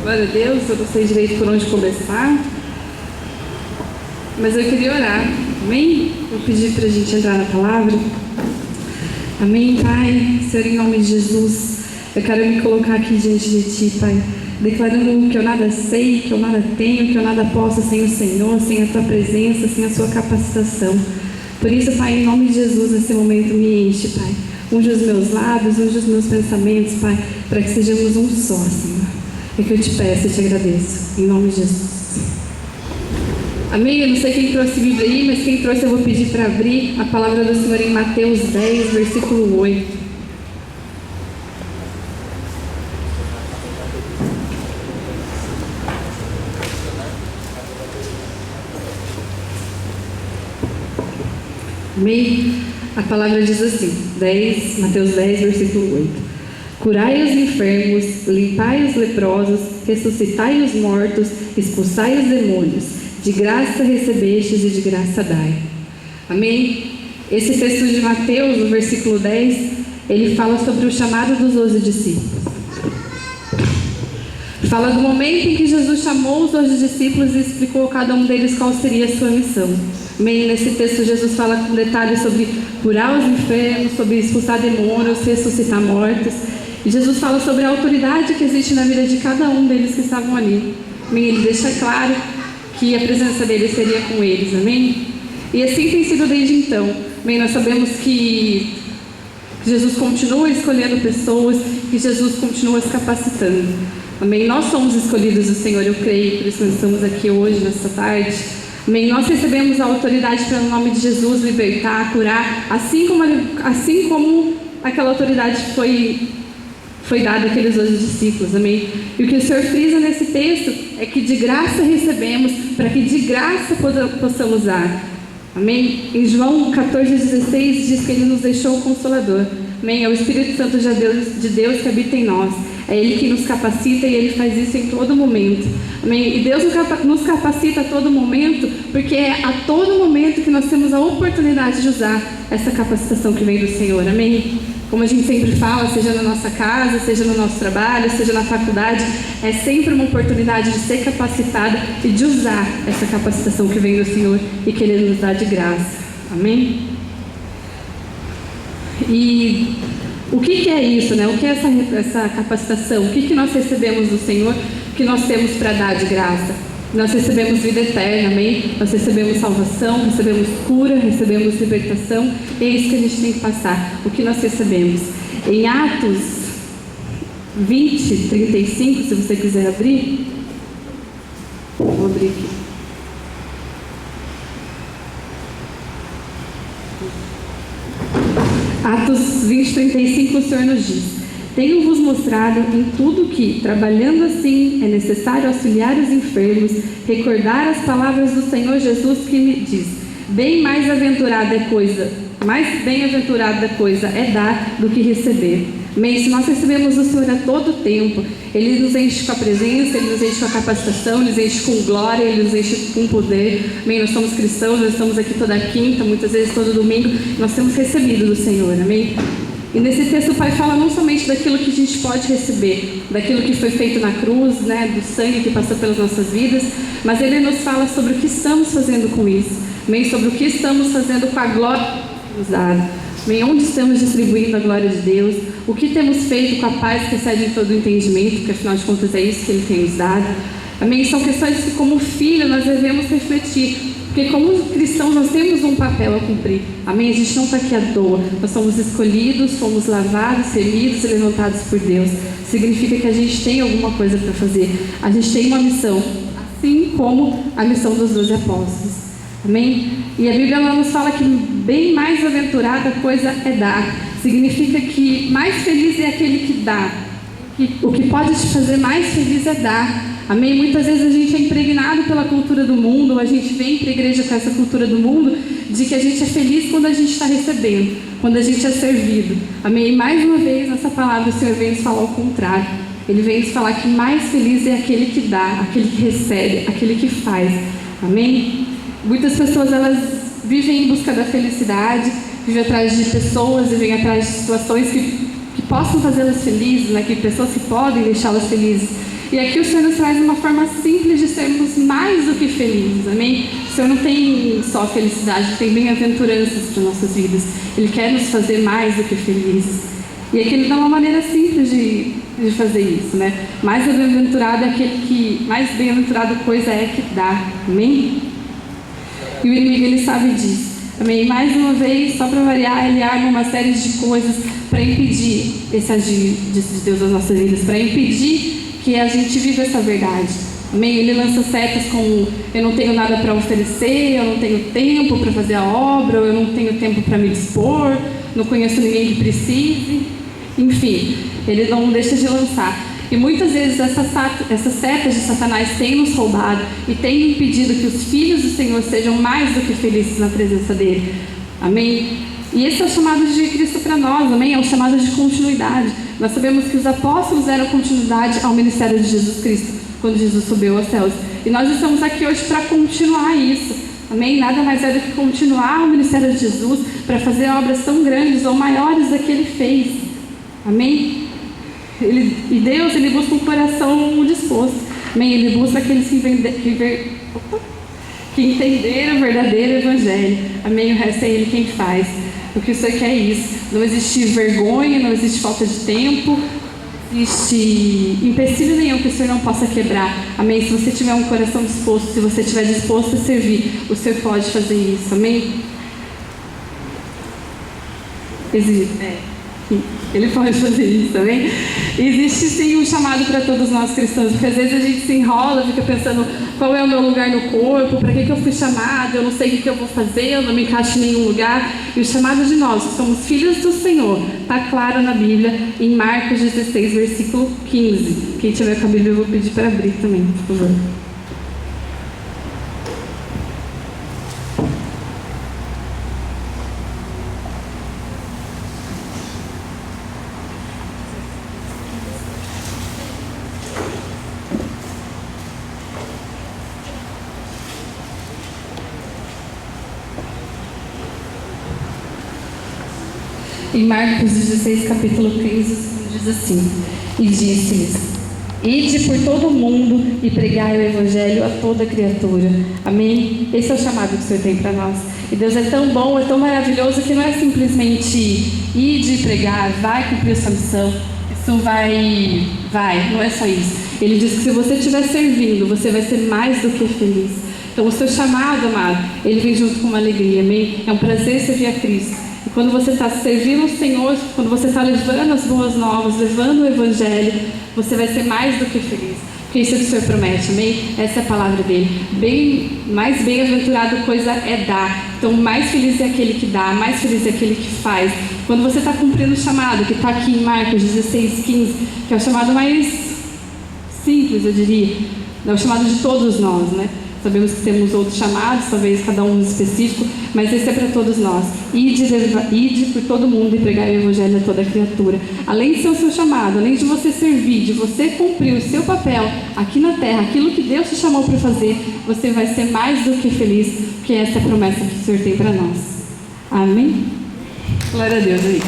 Glória a Deus, eu não sei direito por onde começar, mas eu queria orar, amém? Vou pedir para a gente entrar na palavra. Amém, Pai, Senhor, em nome de Jesus, eu quero me colocar aqui diante de Ti, Pai, declarando que eu nada sei, que eu nada tenho, que eu nada posso sem o Senhor, sem a Tua presença, sem a Sua capacitação. Por isso, Pai, em nome de Jesus, nesse momento me enche, Pai. Unge os meus lábios, unge os meus pensamentos, Pai, para que sejamos um só, Senhor. É que eu te peço e te agradeço, em nome de Jesus. Amém? Eu não sei quem trouxe Bíblia aí, mas quem trouxe eu vou pedir para abrir a palavra do Senhor em Mateus 10, versículo 8. Amém? A palavra diz assim, Mateus 10, versículo 8. Curai os enfermos, limpai os leprosos, ressuscitai os mortos, expulsai os demônios. De graça recebestes e de graça dai. Amém? Esse texto de Mateus, no versículo 10, ele fala sobre o chamado dos 12 discípulos. Fala do momento em que Jesus chamou os 12 discípulos e explicou a cada um deles qual seria a sua missão. Amém? Nesse texto Jesus fala com detalhes sobre curar os enfermos, sobre expulsar demônios, ressuscitar mortos. E Jesus fala sobre a autoridade que existe na vida de cada um deles que estavam ali. Amém? Ele deixa claro que a presença dele seria com eles. Amém? E assim tem sido desde então. Amém? Nós sabemos que Jesus continua escolhendo pessoas, que Jesus continua se capacitando. Amém? Nós somos escolhidos do Senhor, eu creio, por isso nós estamos aqui hoje, nesta tarde. Amém? Nós recebemos a autoridade para, no nome de Jesus, libertar, curar, assim como aquela autoridade foi dada àqueles 12 discípulos. Amém? E o que o Senhor frisa nesse texto é que de graça recebemos, para que de graça possamos dar. Amém? Em João 14,16 diz que Ele nos deixou o Consolador. Amém? É o Espírito Santo de Deus que habita em nós. É Ele que nos capacita e Ele faz isso em todo momento. Amém? E Deus nos capacita a todo momento, porque é a todo momento que nós temos a oportunidade de usar essa capacitação que vem do Senhor. Amém? Como a gente sempre fala, seja na nossa casa, seja no nosso trabalho, seja na faculdade, é sempre uma oportunidade de ser capacitada e de usar essa capacitação que vem do Senhor e que Ele nos dá de graça. Amém? E o que é isso, né? O que é essa capacitação? O que nós recebemos do Senhor que nós temos para dar de graça? Nós recebemos vida eterna, amém? Nós recebemos salvação, recebemos cura, recebemos libertação. E é isso que a gente tem que passar. O que nós recebemos? Em Atos 20, 35, se você quiser abrir. Vou abrir aqui. Atos 20, 35, o Senhor nos diz: tenho-vos mostrado em tudo que, trabalhando assim, é necessário auxiliar os enfermos, recordar as palavras do Senhor Jesus que me diz: mais bem-aventurada coisa é dar do que receber. Amém? Se nós recebemos o Senhor a todo tempo, Ele nos enche com a presença, Ele nos enche com a capacitação, Ele nos enche com glória, Ele nos enche com poder. Amém? Nós somos cristãos, nós estamos aqui toda quinta, muitas vezes todo domingo, nós temos recebido do Senhor. Amém? E nesse texto o Pai fala não somente daquilo que a gente pode receber, daquilo que foi feito na cruz, né, do sangue que passou pelas nossas vidas, mas Ele nos fala sobre o que estamos fazendo com isso. Amém? Sobre o que estamos fazendo com a glória que nos dá. Amém? Onde estamos distribuindo a glória de Deus, o que temos feito com a paz que excede todo o entendimento, porque afinal de contas é isso que Ele tem nos dado. Amém? São questões que, como filho, nós devemos refletir, porque como cristãos nós temos um papel a cumprir. Amém? A gente não está aqui à toa, nós somos escolhidos, fomos lavados, remidos e levantados por Deus. Significa que a gente tem alguma coisa para fazer, a gente tem uma missão, assim como a missão dos 12 apóstolos. Amém? E a Bíblia ela nos fala que bem mais aventurada coisa é dar. Significa que mais feliz é aquele que dá. O que pode te fazer mais feliz é dar. Amém? Muitas vezes a gente é impregnado pela cultura do mundo, ou a gente vem para a igreja com essa cultura do mundo, de que a gente é feliz quando a gente está recebendo, quando a gente é servido. Amém? E mais uma vez, nessa palavra, o Senhor vem nos falar o contrário. Ele vem nos falar que mais feliz é aquele que dá, aquele que recebe, aquele que faz. Amém? Muitas pessoas, elas vivem em busca da felicidade, vivem atrás de pessoas, vivem atrás de situações que possam fazê-las felizes, né? Que pessoas que podem deixá-las felizes. E aqui o Senhor nos traz uma forma simples de sermos mais do que felizes, amém? O Senhor não tem só felicidade, tem bem-aventuranças para nossas vidas. Ele quer nos fazer mais do que felizes. E aqui Ele dá uma maneira simples de fazer isso, né? Mais bem-aventurado é aquele que, mais bem-aventurado coisa é que dá, amém? E o inimigo, ele sabe disso, amém? Mais uma vez, só para variar, ele arma uma série de coisas para impedir esse agir de Deus nas nossas vidas, para impedir que a gente viva essa verdade, amém? Ele lança setas como: eu não tenho nada para oferecer, eu não tenho tempo para fazer a obra, ou eu não tenho tempo para me dispor, não conheço ninguém que precise, enfim, ele não deixa de lançar. E muitas vezes essas setas de Satanás têm nos roubado e têm impedido que os filhos do Senhor sejam mais do que felizes na presença dele, amém? E esse é o chamado de Cristo para nós, amém? É o chamado de continuidade. Nós sabemos que os apóstolos deram continuidade ao ministério de Jesus Cristo quando Jesus subiu aos céus. E nós estamos aqui hoje para continuar isso, amém? Nada mais é do que continuar o ministério de Jesus para fazer obras tão grandes ou maiores do que Ele fez, amém? E Deus, Ele busca um coração disposto, amém? Ele busca aqueles que entenderam o verdadeiro evangelho, amém? O resto é Ele quem faz. O que o Senhor quer é isso. Não existe vergonha, não existe falta de tempo, não existe empecilho nenhum que o Senhor não possa quebrar, amém? Se você tiver um coração disposto, se você estiver disposto a servir, o Senhor pode fazer isso, amém? Ele pode fazer isso, amém? Existe sim um chamado para todos nós cristãos, porque às vezes a gente se enrola, fica pensando: qual é o meu lugar no corpo, para que eu fui chamado, eu não sei o que eu vou fazer, eu não me encaixo em nenhum lugar. E o chamado de nós, que somos filhos do Senhor, está claro na Bíblia, em Marcos 16, versículo 15. Quem tiver com a Bíblia, eu vou pedir para abrir também, por favor. Em Marcos 16, capítulo 15, diz assim: e disse-lhes: ide por todo o mundo e pregai o evangelho a toda criatura. Amém? Esse é o chamado que o Senhor tem para nós. E Deus é tão bom, é tão maravilhoso, que não é simplesmente ide e pregar, vai cumprir sua missão, isso vai, não é só isso. Ele diz que se você estiver servindo, você vai ser mais do que feliz. Então o seu chamado, amado, ele vem junto com uma alegria, amém? É um prazer servir a Cristo. E quando você está servindo o Senhor, quando você está levando as boas novas, levando o Evangelho, você vai ser mais do que feliz. Porque isso é o que o Senhor promete, amém? Essa é a palavra dele. Mais bem-aventurado coisa é dar. Então, mais feliz é aquele que dá, mais feliz é aquele que faz. Quando você está cumprindo o chamado, que está aqui em Marcos 16, 15, que é o chamado mais simples, eu diria. É o chamado de todos nós, né? Sabemos que temos outros chamados, talvez cada um específico, mas esse é para todos nós. Ide por todo mundo e pregai o evangelho a toda criatura. Além de ser o seu chamado, além de você servir, de você cumprir o seu papel aqui na terra, aquilo que Deus te chamou para fazer, você vai ser mais do que feliz, porque essa é a promessa que o Senhor tem para nós. Amém? Glória a Deus, aí.